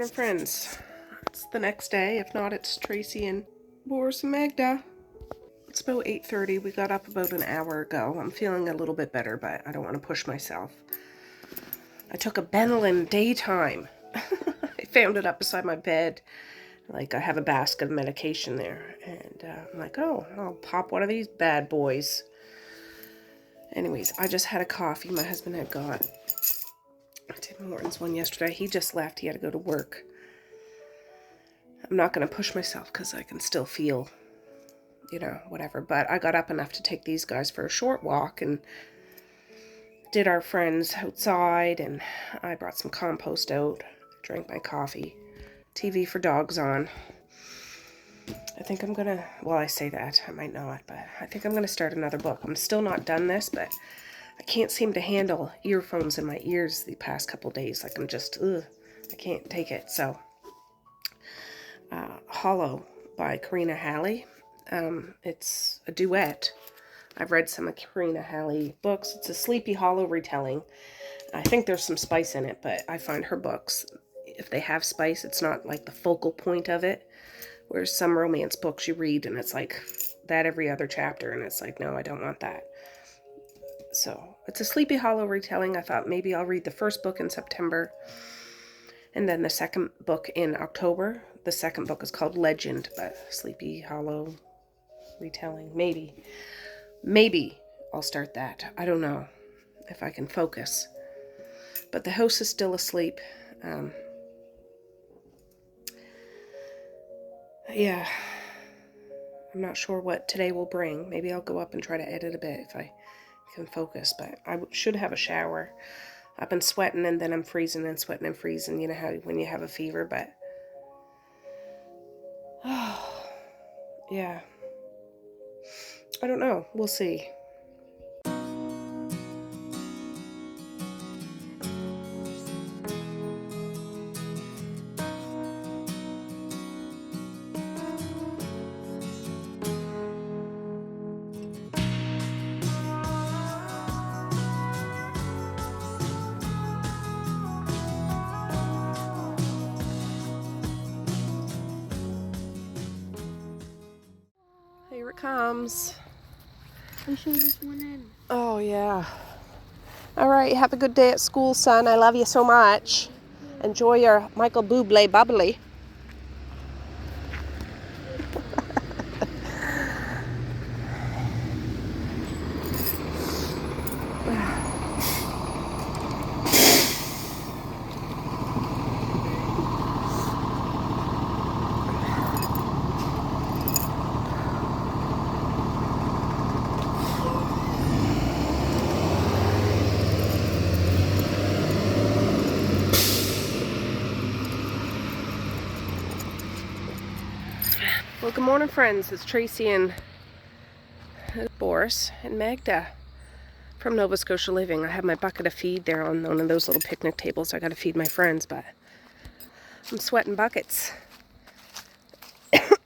Morning, friends. It's the next day. If not, it's Tracy and Boris and Magda. It's about 8:30. We got up about an hour ago. I'm feeling a little bit better, but I don't want to push myself. I took a Benylin daytime. I found it up beside my bed. Like, I have a basket of medication there. And I'm like, oh, I'll pop one of these bad boys. Anyways, I just had a coffee. My husband had got Tim Hortons one yesterday. He just left. He had to go to work. I'm not going to push myself because I can still feel, whatever. But I got up enough to take these guys for a short walk and did our friends outside. And I brought some compost out, drank my coffee, TV for dogs on. I think I'm going to, well, I say that, I might not, but I think I'm going to start another book. I'm still not done this, but I can't seem to handle earphones in my ears the past couple days. Like, I'm just, I can't take it. So, Hollow by Karina Halley. It's a duet. I've read some of Karina Halley books. It's a Sleepy Hollow retelling. I think there's some spice in it, but I find her books, if they have spice, it's not like the focal point of it. Whereas some romance books you read and it's like that every other chapter, and it's like, no, I don't want that. So it's a Sleepy Hollow retelling. I thought maybe I'll read the first book in September and then the second book in October. The second book is called Legend, but Sleepy Hollow retelling. Maybe I'll start that. I don't know if I can focus. But the house is still asleep. Yeah, I'm not sure what today will bring. Maybe I'll go up and try to edit a bit if I can focus, but I should have a shower. I've been sweating and then I'm freezing and sweating and freezing. You know how when you have a fever, but yeah, I don't know. We'll see. Here it comes. I show this one in. Oh, yeah. All right, have a good day at school, son. I love you so much. Enjoy your Michael Bublé bubbly. Well, good morning, friends. It's Tracy and Boris and Magda from Nova Scotia Living. I have my bucket of feed there on one of those little picnic tables. I got to feed my friends, but I'm sweating buckets.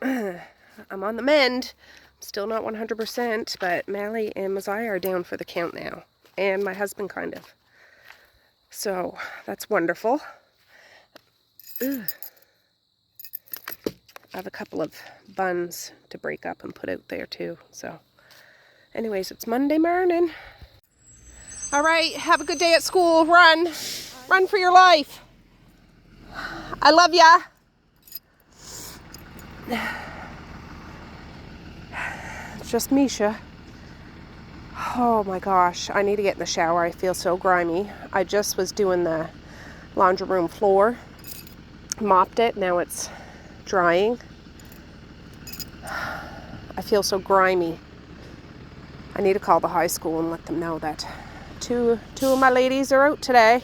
I'm on the mend. I'm still not 100%, but Mally and Messiah are down for the count now, and my husband kind of. So that's wonderful. Ugh. I have a couple of buns to break up and put out there too. So anyways, it's Monday morning. All right, have a good day at school. Run for your life. I love ya. It's just Misha. Oh my gosh, I need to get in the shower. I feel so grimy. I just was doing the laundry room floor, mopped it, now it's drying. I feel so grimy. I need to call the high school and let them know that two of my ladies are out today.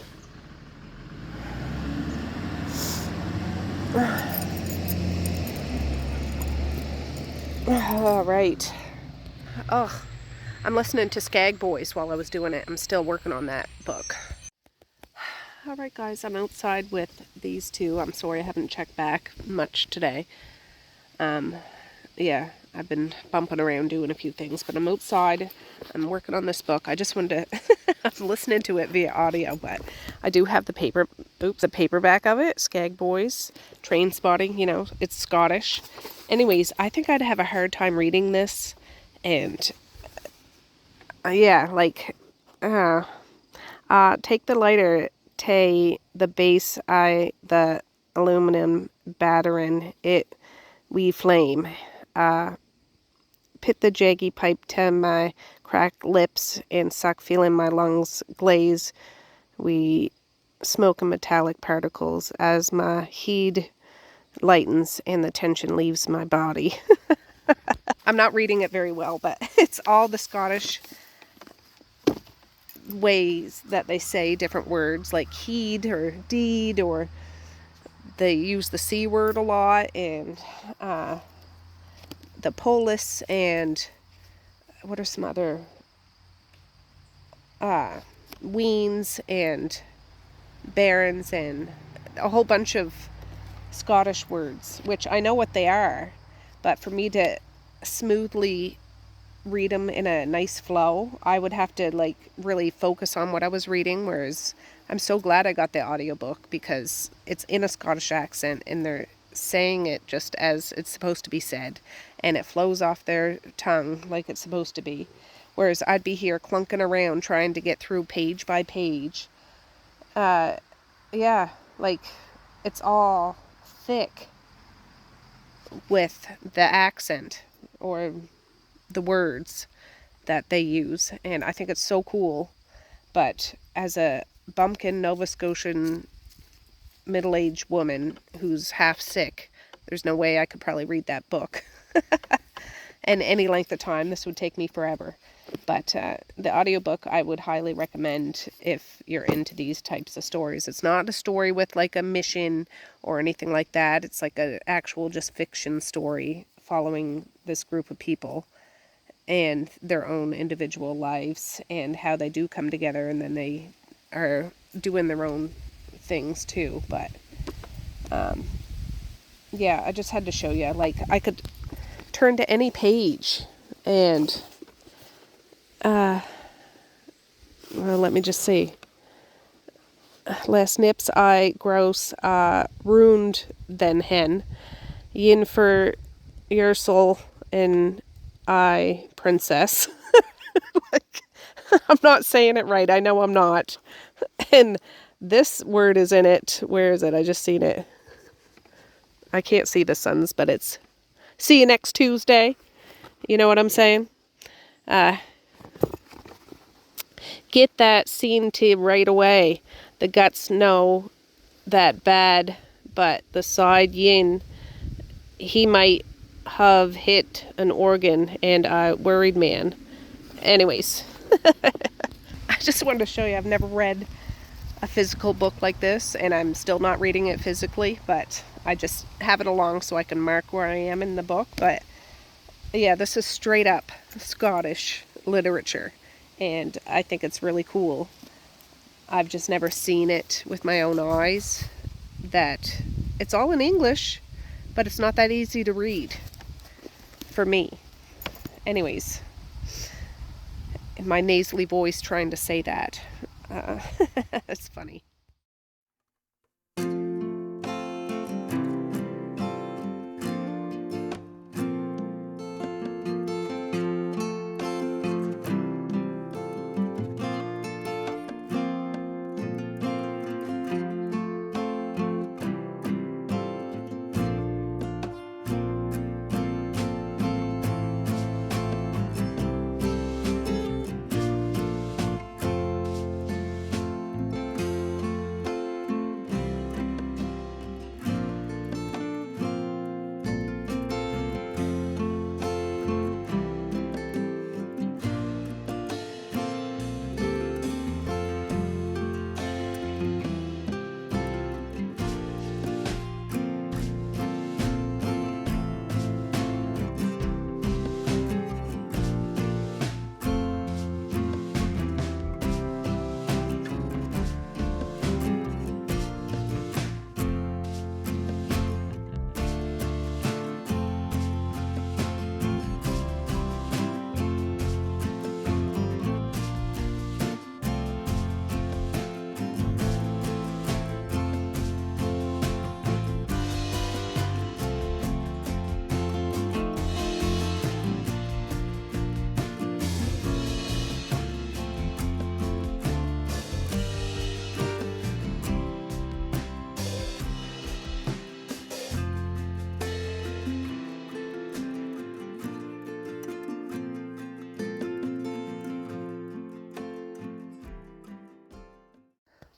All right. Oh, I'm listening to Skag Boys while I was doing it. I'm still working on that book. All right, guys, I'm outside with these two. I'm sorry I haven't checked back much today. Yeah, I've been bumping around doing a few things, but I'm outside. I'm working on this book. I just wanted to, I'm listening to it via audio, but I do have the paperback of it, Skag Boys, Train Spotting, you know, it's Scottish. Anyways, I think I'd have a hard time reading this, and yeah, like, take the lighter, the base, the aluminum battering, it, we flame. Pit the jaggy pipe to my cracked lips and suck, feeling my lungs glaze. We smoke metallic particles as my heat lightens and the tension leaves my body. I'm not reading it very well, but it's all the Scottish ways that they say different words, like heed or deed, or they use the C word a lot, and the polis, and what are some other weens and barons, and a whole bunch of Scottish words, which I know what they are, but for me to smoothly read them in a nice flow, I would have to like really focus on what I was reading, whereas I'm so glad I got the audiobook because it's in a Scottish accent and they're saying it just as it's supposed to be said, and it flows off their tongue like it's supposed to be, whereas I'd be here clunking around trying to get through page by page. Yeah, like it's all thick with the accent or the words that they use, and I think it's so cool. But as a bumpkin Nova Scotian middle-aged woman who's half sick, there's no way I could probably read that book. And any length of time, this would take me forever. But the audiobook I would highly recommend if you're into these types of stories. It's not a story with like a mission or anything like that. It's like an actual just fiction story following this group of people and their own individual lives and how they do come together, and then they are doing their own things too. But yeah, I just had to show you, like, I could turn to any page and well, let me just see. Last nips I gross ruined then hen yin for your soul and I princess. Like, I'm not saying it right. I know I'm not. And this word is in it. Where is it? I just seen it. I can't see the suns, but it's see you next Tuesday. You know what I'm saying? Get that scene to right away. The guts know that bad, but the side yin, he might have hit an organ and a worried man. Anyways, I just wanted to show you I've never read a physical book like this, and I'm still not reading it physically, but I just have it along so I can mark where I am in the book. But yeah, this is straight up Scottish literature, and I think it's really cool. I've just never seen it with my own eyes. That it's all in English, but it's not that easy to read for me. Anyways, in my nasally voice trying to say that. It's funny.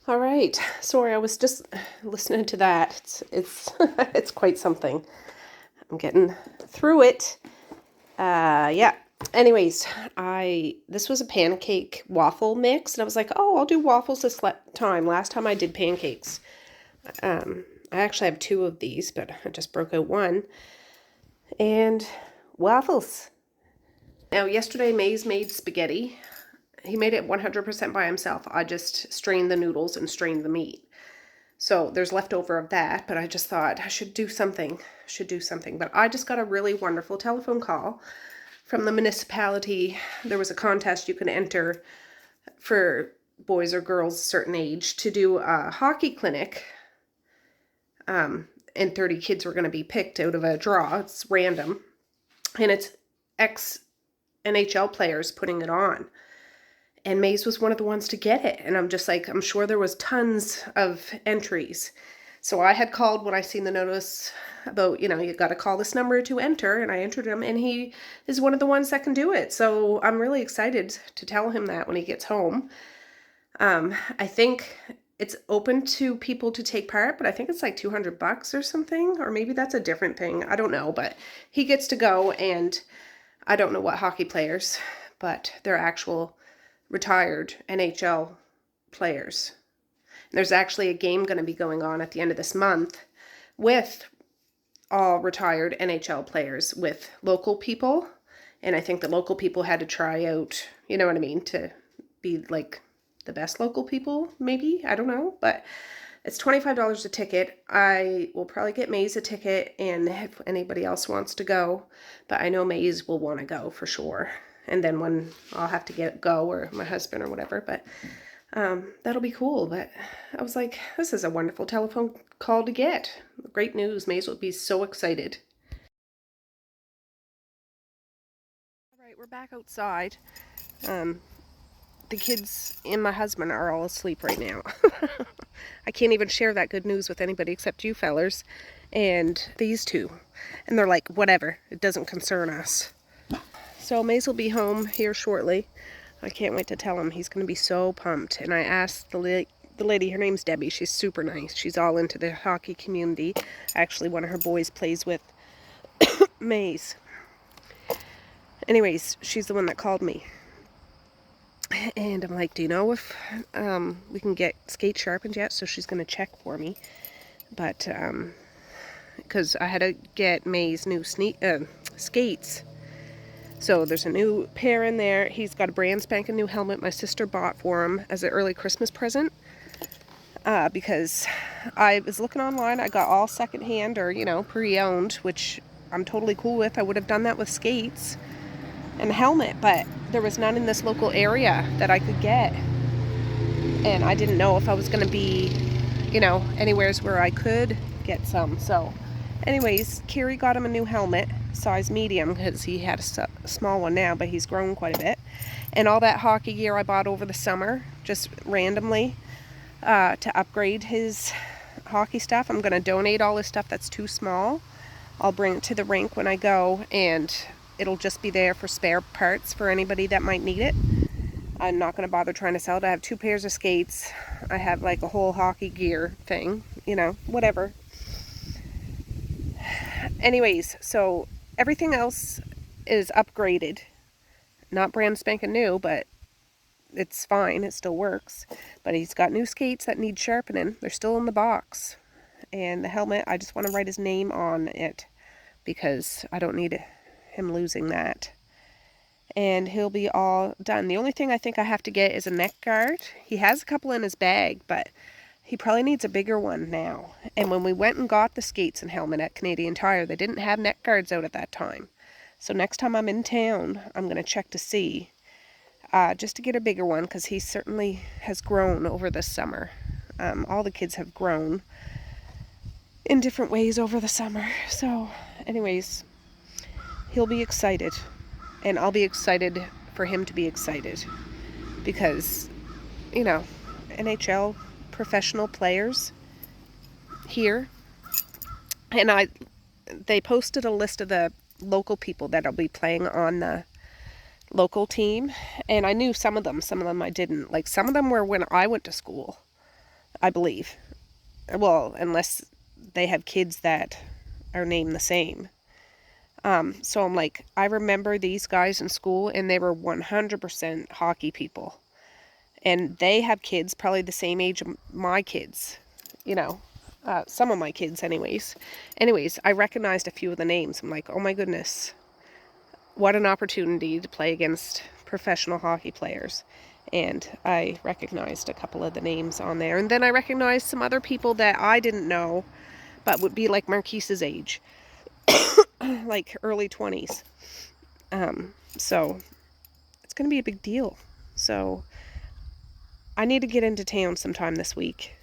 All right. Sorry, I was just listening to that. It's it's quite something. I'm getting through it. Yeah. Anyways, this was a pancake waffle mix, and I was like, oh, I'll do waffles this time. Last time I did pancakes. I actually have 2 of these, but I just broke out one. And waffles. Now, yesterday Maze made spaghetti. He made it 100% by himself. I just strained the noodles and strained the meat. So there's leftover of that, but I just thought I should do something. But I just got a really wonderful telephone call from the municipality. There was a contest you could enter for boys or girls a certain age to do a hockey clinic. And 30 kids were going to be picked out of a draw. It's random. And it's ex-NHL players putting it on. And Maze was one of the ones to get it. And I'm just like, I'm sure there was tons of entries. So I had called when I seen the notice about, you got to call this number to enter. And I entered him, and he is one of the ones that can do it. So I'm really excited to tell him that when he gets home. I think it's open to people to take part, but I think it's like $200 or something. Or maybe that's a different thing. I don't know. But he gets to go, and I don't know what hockey players, but they're actual retired NHL players. And there's actually a game going to be going on at the end of this month with all retired NHL players with local people. And I think the local people had to try out, you know what I mean, to be like the best local people, maybe. I don't know. But it's $25 a ticket. I will probably get Maze a ticket, and if anybody else wants to go. But I know Maze will want to go for sure. And then when I'll have to go, or my husband or whatever, but that'll be cool. But I was like, this is a wonderful telephone call to get. Great news. Maze will be so excited. All right, we're back outside. The kids and my husband are all asleep right now. I can't even share that good news with anybody except you fellers and these 2. And they're like, whatever, it doesn't concern us. So Maze will be home here shortly. I can't wait to tell him. He's going to be so pumped. And I asked the lady, her name's Debbie. She's super nice. She's all into the hockey community. Actually, one of her boys plays with Maze. Anyways, she's the one that called me. And I'm like, do you know if we can get skates sharpened yet? So she's going to check for me. But, because I had to get Maze new skates. So there's a new pair in there. He's got a brand spanking new helmet my sister bought for him as an early Christmas present. Because I was looking online. I got all secondhand or, pre-owned, which I'm totally cool with. I would have done that with skates and a helmet, but there was none in this local area that I could get. And I didn't know if I was going to be, anywheres where I could get some. So anyways, Carrie got him a new helmet, size medium, because he had a small one now, but he's grown quite a bit. And all that hockey gear I bought over the summer, just randomly, to upgrade his hockey stuff. I'm going to donate all this stuff that's too small. I'll bring it to the rink when I go, and it'll just be there for spare parts for anybody that might need it. I'm not going to bother trying to sell it. I have 2 pairs of skates. I have like a whole hockey gear thing, whatever. Anyways, so everything else is upgraded. Not brand spanking new, but it's fine. It still works. But he's got new skates that need sharpening. They're still in the box. And the helmet, I just want to write his name on it because I don't need him losing that. And he'll be all done. The only thing I think I have to get is a neck guard. He has a couple in his bag, but he probably needs a bigger one now. And when we went and got the skates and helmet at Canadian Tire, they didn't have neck guards out at that time. So next time I'm in town, I'm going to check to see, just to get a bigger one, because he certainly has grown over this summer. All the kids have grown in different ways over the summer. So anyways, he'll be excited. And I'll be excited for him to be excited. Because, NHL professional players here. And they posted a list of the local people that'll be playing on the local team. And I knew some of them I didn't. Like, some of them were when I went to school. I believe. Well, unless they have kids that are named the same. So I'm like, I remember these guys in school, and they were 100% hockey people. And they have kids probably the same age of my kids, you know, some of my kids anyways. Anyways, I recognized a few of the names. I'm like, oh my goodness, what an opportunity to play against professional hockey players. And I recognized a couple of the names on there. And then I recognized some other people that I didn't know, but would be like Marquise's age, like early 20s. So it's going to be a big deal. So I need to get into town sometime this week.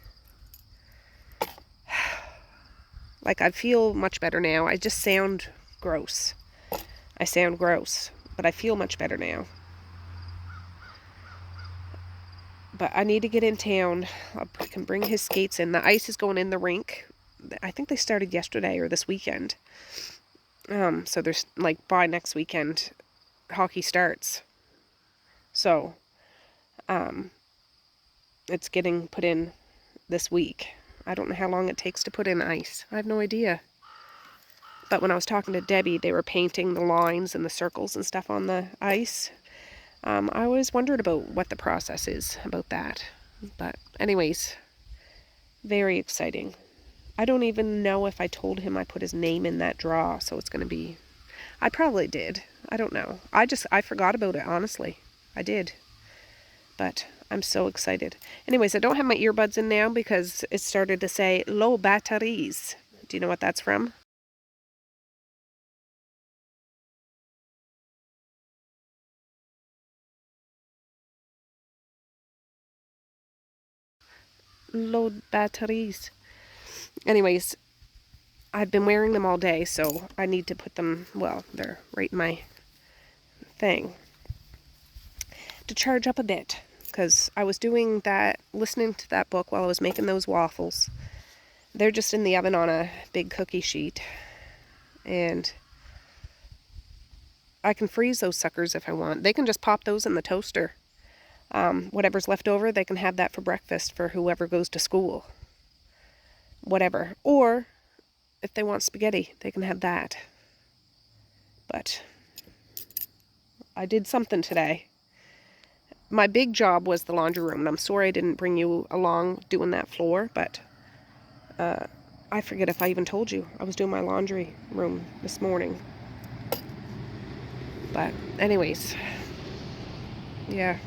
Like, I feel much better now. I just sound gross. I sound gross, but I feel much better now. But I need to get in town. I can bring his skates in. The ice is going in the rink. I think they started yesterday or this weekend. So there's, like, by next weekend, hockey starts. So, it's getting put in this week. I don't know how long it takes to put in ice. I have no idea. But when I was talking to Debbie, they were painting the lines and the circles and stuff on the ice. I always wondered about what the process is about that. But anyways, very exciting. I don't even know if I told him I put his name in that draw, so it's going to be... I probably did. I don't know. I forgot about it, honestly. I did. But I'm so excited. Anyways, I don't have my earbuds in now because it started to say low batteries. Do you know what that's from? Low batteries. Anyways, I've been wearing them all day, so I need to put them, well, they're right in my thing, to charge up a bit. Because I was doing that, listening to that book while I was making those waffles. They're just in the oven on a big cookie sheet. And I can freeze those suckers if I want. They can just pop those in the toaster. Whatever's left over, they can have that for breakfast for whoever goes to school. Whatever. Or, if they want spaghetti, they can have that. But I did something today. My big job was the laundry room, and I'm sorry I didn't bring you along doing that floor, but I forget if I even told you. I was doing my laundry room this morning. But anyways, yeah.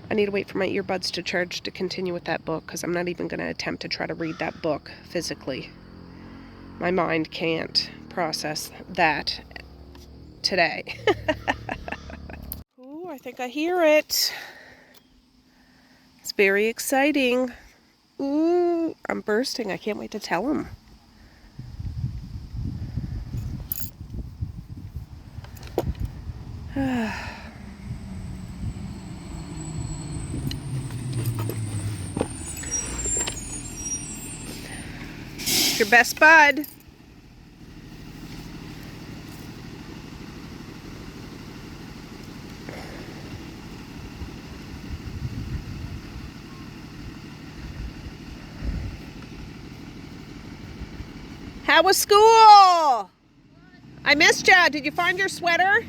I need to wait for my earbuds to charge to continue with that book, because I'm not even going to attempt to try to read that book physically. My mind can't process that today. Ooh, I think I hear it. It's very exciting. Ooh, I'm bursting. I can't wait to tell him. Your best bud. How was school? I missed ya. Did you find your sweater?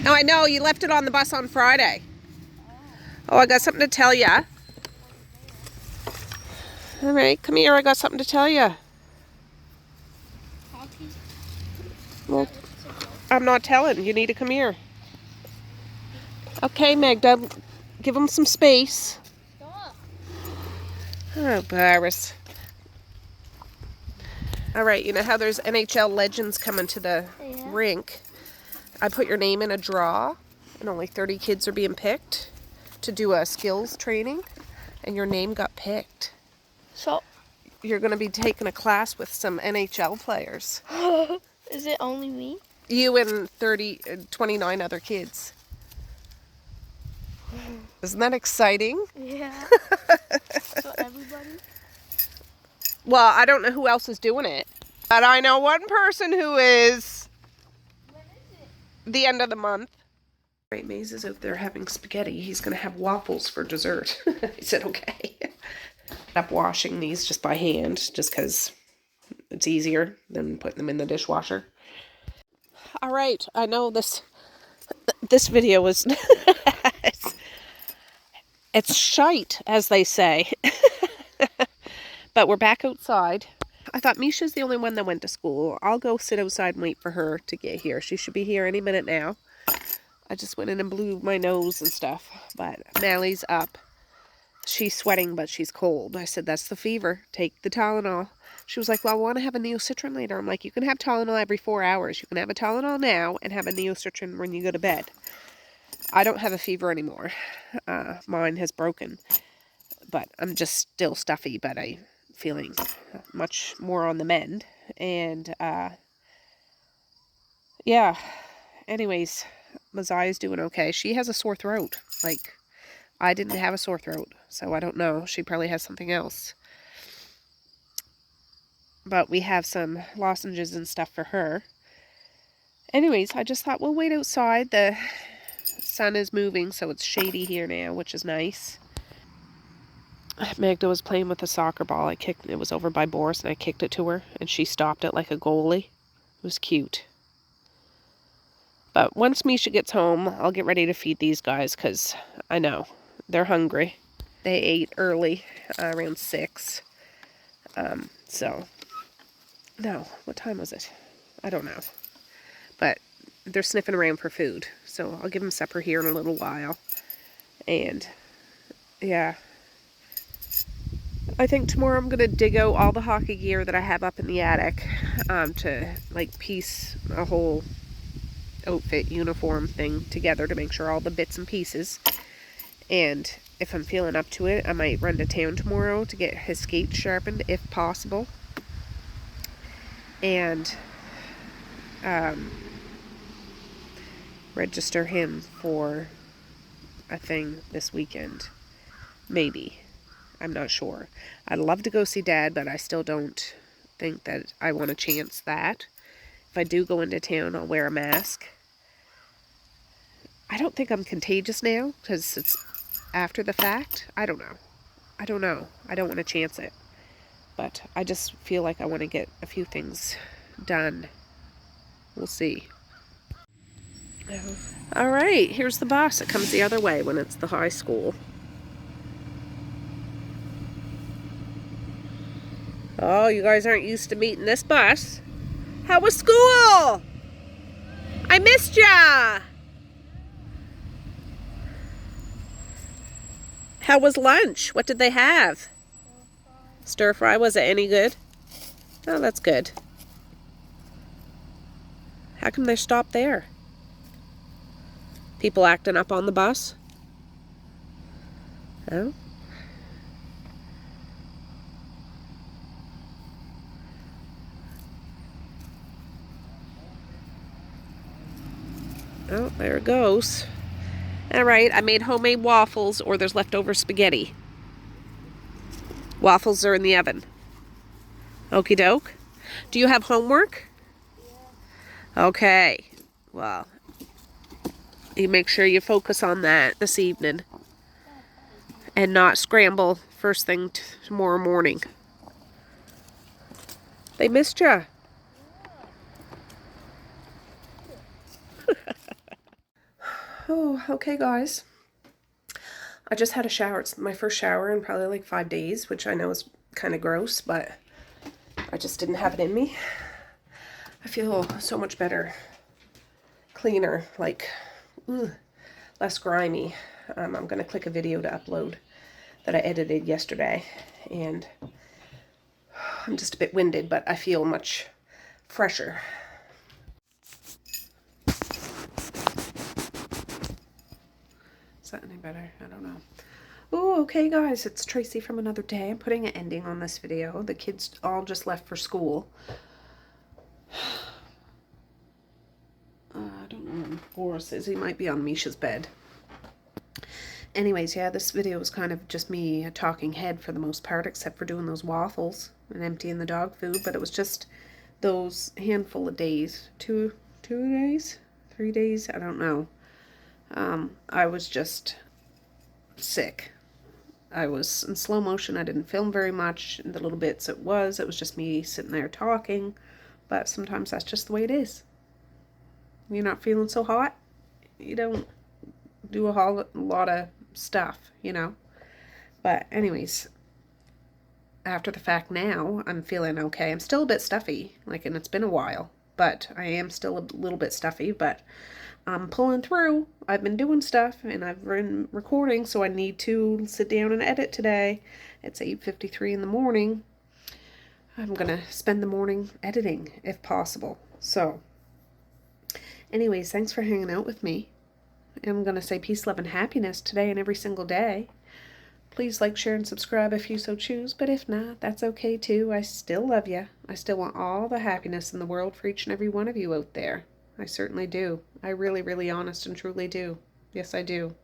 No, I know. You left it on the bus on Friday. Oh, I got something to tell ya. All right, come here. I got something to tell ya. Well, I'm not telling. You need to come here. Okay, Magda. Give him some space. Stop. Oh, Boris. All right, you know how there's NHL legends coming to the rink? I put your name in a draw, and only 30 kids are being picked to do a skills training, and your name got picked. So, you're going to be taking a class with some NHL players. Is it only me? You and 29 other kids. Isn't that exciting? Yeah. So everybody? Well, I don't know who else is doing it, but I know one person who is. When is it? The end of the month. Right, Maze is out there having spaghetti. He's gonna have waffles for dessert. I said, okay. Up washing these just by hand, just because it's easier than putting them in the dishwasher. All right, I know this video is it's shite, as they say. But we're back outside. I thought Misha's the only one that went to school. I'll go sit outside and wait for her to get here. She should be here any minute now. I just went in and blew my nose and stuff. But Mally's up. She's sweating, but she's cold. I said, that's the fever. Take the Tylenol. She was like, well, I want to have a Neocitrin later. I'm like, you can have Tylenol every 4 hours. You can have a Tylenol now and have a Neocitrin when you go to bed. I don't have a fever anymore. Mine has broken. But I'm just still stuffy, but I'm feeling much more on the mend. And, yeah. Anyways, Mazai's doing okay. She has a sore throat. Like, I didn't have a sore throat, so I don't know. She probably has something else. But we have some lozenges and stuff for her. Anyways, I just thought we'll wait outside. The sun is moving, so it's shady here now, which is nice. Magda was playing with a soccer ball. It was over by Boris, and I kicked it to her, and she stopped it like a goalie. It was cute. But once Misha gets home, I'll get ready to feed these guys, because I know they're hungry. They ate early, around 6. So, no, what time was it? I don't know. But they're sniffing around for food. So I'll give them supper here in a little while. And, yeah. I think tomorrow I'm going to dig out all the hockey gear that I have up in the attic to, like, piece a whole outfit uniform thing together to make sure all the bits and pieces. And if I'm feeling up to it, I might run to town tomorrow to get his skates sharpened if possible. And register him for a thing this weekend. Maybe. I'm not sure. I'd love to go see Dad, but I still don't think that I want to chance that. If I do go into town, I'll wear a mask. I don't think I'm contagious now, because it's after the fact. I don't know. I don't want to chance it. But I just feel like I want to get a few things done. We'll see. All right, here's the bus. It comes the other way when it's the high school. Oh, you guys aren't used to meeting this bus. How was school? I missed ya. How was lunch? What did they have? Stir fry. Was it any good? Oh, that's good. How come they stopped there? People acting up on the bus? Oh. Oh, there it goes. All right, I made homemade waffles, or there's leftover spaghetti. Waffles are in the oven. Okie doke. Do you have homework? Yeah. Okay. Well, you make sure you focus on that this evening. And not scramble first thing tomorrow morning. They missed ya. Oh, okay, guys. I just had a shower. It's my first shower in probably like 5 days, which I know is kind of gross, but I just didn't have it in me. I feel so much better. Cleaner, like, less grimy. I'm going to click a video to upload that I edited yesterday, and I'm just a bit winded, but I feel much fresher. Is that any better? I don't know. Oh, okay, guys, it's Tracy from another day. I'm putting an ending on this video. The kids all just left for school. I don't know where Boris is. He might be on Misha's bed. Anyways, yeah, this video was kind of just me a talking head for the most part, except for doing those waffles and emptying the dog food. But it was just those handful of days. 2 days? 3 days? I don't know. I was just sick. I was in slow motion. I didn't film very much. The little bits it was just me sitting there talking. But sometimes that's just the way it is. You're not feeling so hot, you don't do a whole lot of stuff, you know. But anyways, after the fact now, I'm feeling okay. I'm still a bit stuffy, and it's been a while, but I am still a little bit stuffy, but I'm pulling through. I've been doing stuff, and I've been recording, so I need to sit down and edit today. It's 8:53 in the morning. I'm gonna spend the morning editing, if possible. So, anyways, thanks for hanging out with me. I'm gonna say peace, love, and happiness today and every single day. Please like, share, and subscribe if you so choose, but if not, that's okay too. I still love you. I still want all the happiness in the world for each and every one of you out there. I certainly do. I really, really honest and truly do. Yes, I do.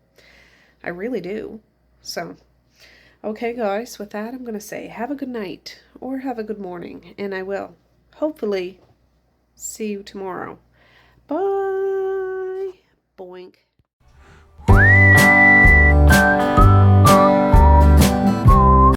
I really do. So, okay guys, with that I'm going to say have a good night or have a good morning, and I will hopefully see you tomorrow. Bye. Boink.